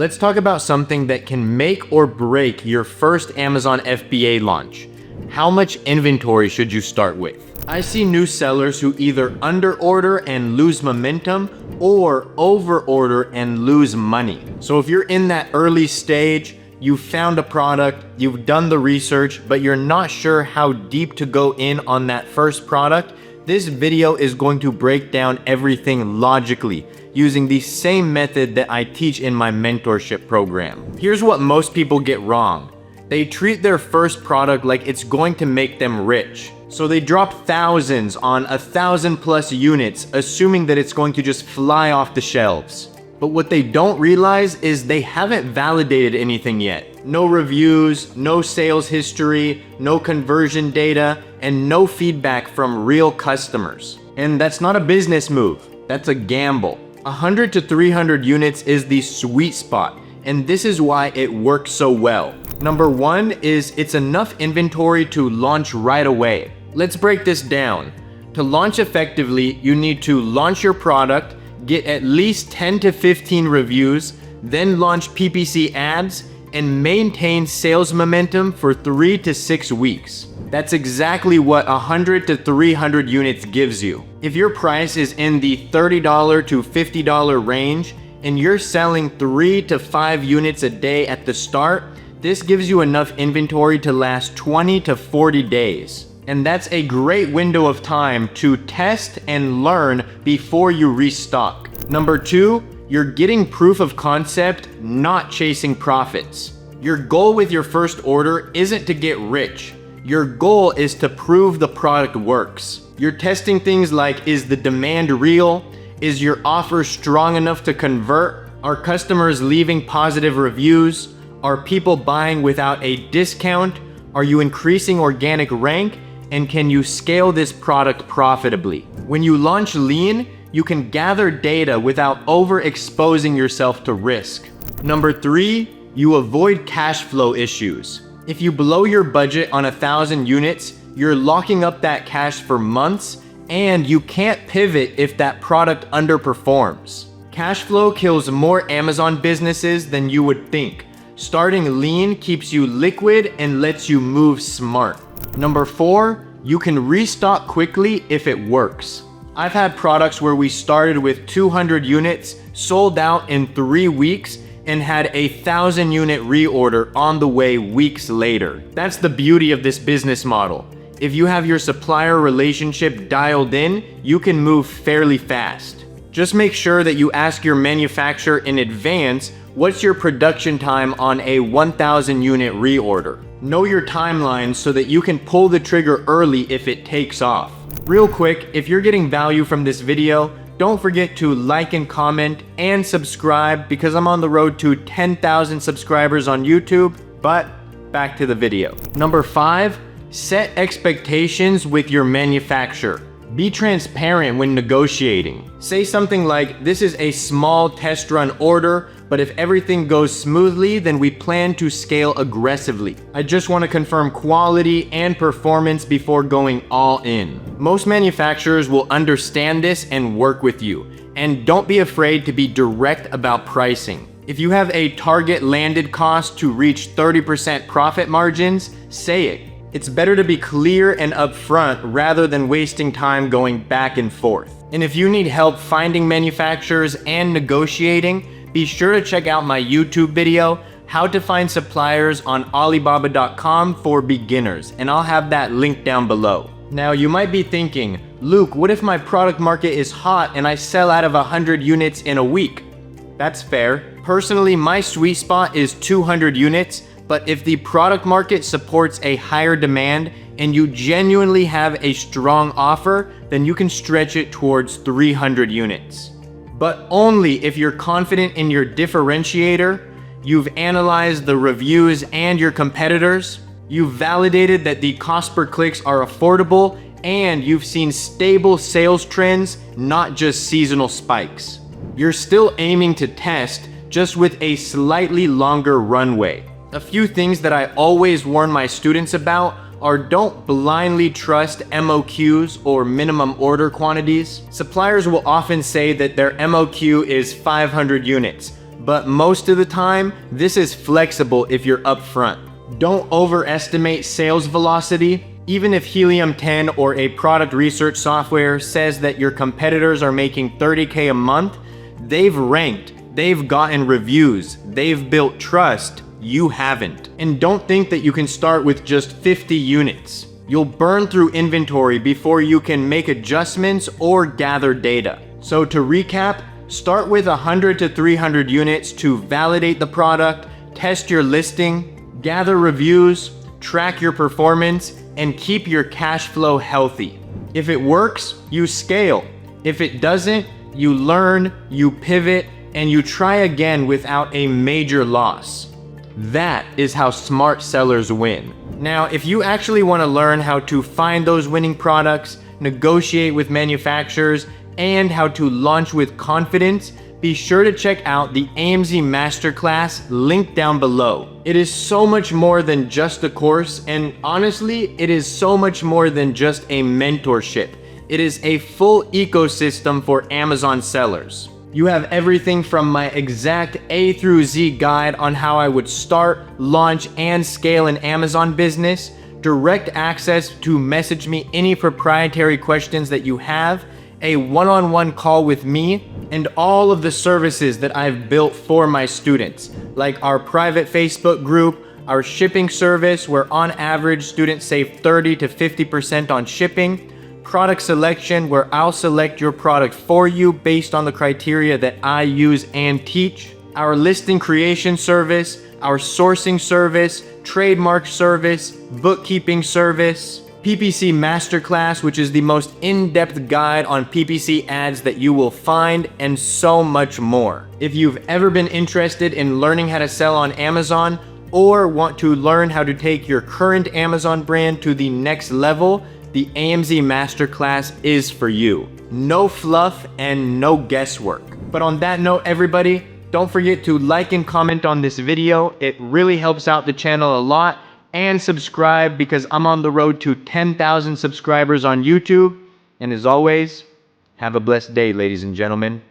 Let's talk about something that can make or break your first Amazon FBA launch. How much inventory should you start with? I see new sellers who either underorder and lose momentum or overorder and lose money. So if you're in that early stage, you found a product, you've done the research, but you're not sure how deep to go in on that first product, this video is going to break down everything logically using the same method that I teach in my mentorship program. Here's what most people get wrong. They treat their first product like it's going to make them rich. So they drop thousands on 1,000+ units, assuming that it's going to just fly off the shelves. But what they don't realize is they haven't validated anything yet. No reviews, no sales history, no conversion data, and no feedback from real customers. And that's not a business move, that's a gamble. 100 to 300 units is the sweet spot, and this is why it works so well. Number one is it's enough inventory to launch right away. Let's break this down. To launch effectively, you need to launch your product, get at least 10 to 15 reviews, then launch PPC ads, and maintain sales momentum for 3 to 6 weeks. That's exactly what 100 to 300 units gives you. If your price is in the $30 to $50 range, and you're selling 3 to 5 units a day at the start, this gives you enough inventory to last 20 to 40 days. And that's a great window of time to test and learn before you restock. Number two, you're getting proof of concept, not chasing profits. Your goal with your first order isn't to get rich. Your goal is to prove the product works. You're testing things like, is the demand real? Is your offer strong enough to convert? Are customers leaving positive reviews? Are people buying without a discount? Are you increasing organic rank? And can you scale this product profitably? When you launch lean, you can gather data without overexposing yourself to risk. Number three, you avoid cash flow issues. If you blow your budget on 1,000 units, you're locking up that cash for months, and you can't pivot if that product underperforms. Cash flow kills more Amazon businesses than you would think. Starting lean keeps you liquid and lets you move smart. Number four, you can restock quickly if it works. I've had products where we started with 200 units, sold out in 3 weeks, and had a 1,000 unit reorder on the way weeks later. That's the beauty of this business model. If you have your supplier relationship dialed in, you can move fairly fast. Just make sure that you ask your manufacturer in advance, what's your production time on a 1,000 unit reorder? Know your timeline so that you can pull the trigger early if it takes off. Real quick, if you're getting value from this video, don't forget to like and comment and subscribe because I'm on the road to 10,000 subscribers on YouTube. But back to the video. Number five, set expectations with your manufacturer. Be transparent when negotiating. Say something like, this is a small test run order, but if everything goes smoothly, then we plan to scale aggressively. I just want to confirm quality and performance before going all in. Most manufacturers will understand this and work with you. And don't be afraid to be direct about pricing. If you have a target landed cost to reach 30% profit margins, say it. It's better to be clear and upfront rather than wasting time going back and forth. And if you need help finding manufacturers and negotiating, be sure to check out my YouTube video, How to Find Suppliers on Alibaba.com for Beginners, and I'll have that link down below. Now you might be thinking, Luke, what if my product market is hot and I sell out of 100 units in a week? That's fair. Personally, my sweet spot is 200 units, but if the product market supports a higher demand and you genuinely have a strong offer, then you can stretch it towards 300 units. But only if you're confident in your differentiator, you've analyzed the reviews and your competitors, you've validated that the cost per clicks are affordable, and you've seen stable sales trends, not just seasonal spikes. You're still aiming to test, just with a slightly longer runway. A few things that I always warn my students about are don't blindly trust MOQs or minimum order quantities. Suppliers will often say that their MOQ is 500 units, but most of the time, this is flexible if you're upfront. Don't overestimate sales velocity. Even if Helium 10 or a product research software says that your competitors are making $30K a month, they've ranked, they've gotten reviews, they've built trust. You haven't. And don't think that you can start with just 50 units. You'll burn through inventory before you can make adjustments or gather data. So to recap, start with 100 to 300 units to validate the product, test your listing, gather reviews, track your performance, and keep your cash flow healthy. If it works, you scale. If it doesn't, you learn, you pivot, and you try again without a major loss. That is how smart sellers win. Now, if you actually want to learn how to find those winning products, negotiate with manufacturers, and how to launch with confidence, be sure to check out the AMZ Masterclass link down below. It is so much more than just a course, and honestly, it is so much more than just a mentorship. It is a full ecosystem for Amazon sellers. You have everything from my exact A through Z guide on how I would start, launch, and scale an Amazon business, direct access to message me any proprietary questions that you have, a one-on-one call with me, and all of the services that I've built for my students, like our private Facebook group, our shipping service where on average students save 30 to 50% on shipping, product selection where I'll select your product for you based on the criteria that I use and teach, our listing creation service, our sourcing service, trademark service, bookkeeping service, PPC Masterclass, which is the most in-depth guide on PPC ads that you will find, and so much more. If you've ever been interested in learning how to sell on Amazon or want to learn how to take your current Amazon brand to the next level, the AMZ Masterclass is for you. No fluff and no guesswork. But on that note, everybody, don't forget to like and comment on this video. It really helps out the channel a lot. And subscribe because I'm on the road to 10,000 subscribers on YouTube. And as always, have a blessed day, ladies and gentlemen.